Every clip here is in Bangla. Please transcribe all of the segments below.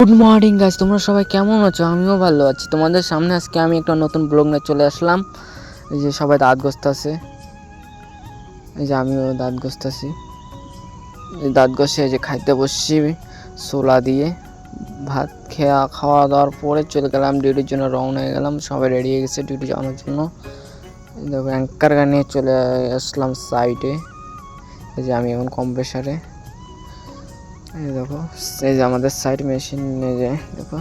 গুড মর্নিং গাইস, তোমরা সবাই কেমন আছো? আমিও ভালো আছি। তোমাদের সামনে আজকে আমি একটা নতুন ব্লগ নিয়ে চলে আসলাম। এই যে সবাই দাঁত ঘষতেছে, এই যে আমিও দাঁত ঘষতেছি। এই দাঁত ঘষে এই যে খাইতে বসছি ছোলা দিয়ে। ভাত খাওয়া দাওয়ার পরে চলে গেলাম ডিউটির জন্য, রওনা হয়ে গেলাম। সবাই রেডি হয়ে গেছে ডিউটি যাওয়ার জন্য। দেখো অ্যাঙ্কার গান নিয়ে চলে আসলাম সাইডে। এই যে আমি এখন কম্প্রেসারে, এই দেখো এই যে আমাদের সাইড মেশিন নিয়ে যায়। দেখো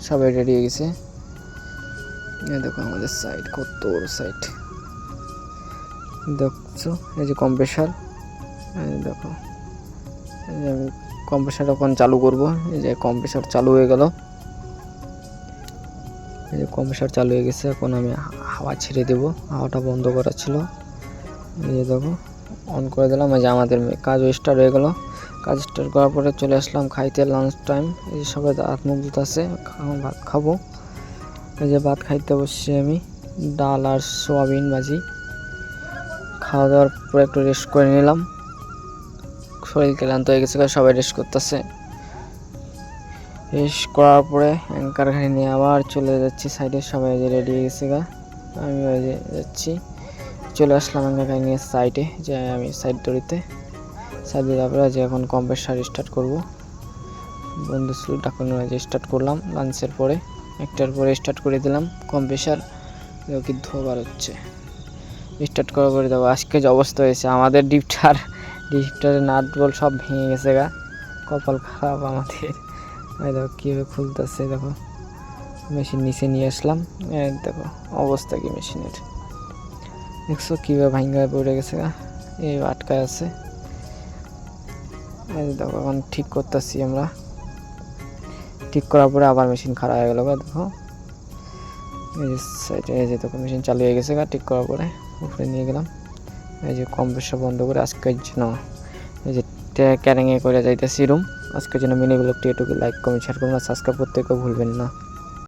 সবাই রেডি হয়ে গেছে। এই দেখো আমাদের সাইড কত বড় সাইড দেখছো। এই যে কম্প্রেসার, এই দেখো এই যে আমি কম্প্রেসার এখন চালু করব। এই যে কম্প্রেসার চালু হয়ে গেল, এই যে কম্প্রেসার চালু হয়ে গেছে। এখন আমি হাওয়া ছেড়ে দেবো, হাওয়াটা বন্ধ করা ছিল। এই যে দেখো অন করে দিলাম। এই যে আমাদের কাজ স্টার্ট হয়ে গেল। কাজ স্টার্ট করার পরে চলে আসলাম খাইতে, লাঞ্চ টাইম। এই যে সবাই হাত মুখ ধুতেছে, ভাত খাবো। এই যে ভাত খাইতে বসছি আমি, ডাল আর সোয়াবিন ভাজি। খাওয়া দাওয়ার পরে একটু রেস্ট করে নিলাম, শরীর ক্লান্ত হয়ে গেছে, সবাই রেস্ট করতেছে। রেস্ট করার পরে অ্যাঙ্কার গাড়ি নিয়ে আবার চলে যাচ্ছি সাইডে। সবাই যে রেডি হয়ে গেছে গা, আমি ওই যে যাচ্ছি। চলে আসলাম অ্যাঙ্কার গাড়ি নিয়ে সাইডে, যে আমি সাইড দড়িতে সাইড দেওয়ার পরে যে এখন কম্প্রেসার স্টার্ট করবো। বন্ধু ছিল ডাকুন, যে স্টার্ট করলাম লাঞ্চের পরে, একটার পরে স্টার্ট করে দিলাম কম্প্রেসার। কি ধোবার হচ্ছে, স্টার্ট করার পরে দেখো আজকে যে অবস্থা হয়েছে আমাদের ডিপটারের নাট বল্ট সব ভেঙে গেছে গা। কপাল খারাপ আমাদের। দেখো কীভাবে খুলতেছে, দেখো মেশিন নিচে নিয়ে আসলাম। দেখো অবস্থা কি মেশিনের, দেখছো কীভাবে ভাঙা পড়ে গেছে গা, এই আটকায় আছে। এই দেখো এখন ঠিক করতেছি আমরা। ঠিক করার পরে আবার মেশিন খারাপ হয়ে গেল গা। দেখো এই যে সাইডে, এই যে দেখো মেশিন চালু হয়ে গেছে গা। ঠিক করার পরে উপরে নিয়ে গেলাম। এই যে কম্প্রেসার বন্ধ করে আজকের জন্য এই যে ক্যারিংয়ে করে যাইতেছি রুম। আজকের জন্য মিনি ব্লগটি এটুকু। লাইক কমেন্ট শেয়ার করুন আর সাবস্ক্রাইব করতে কেউ ভুলবেন না।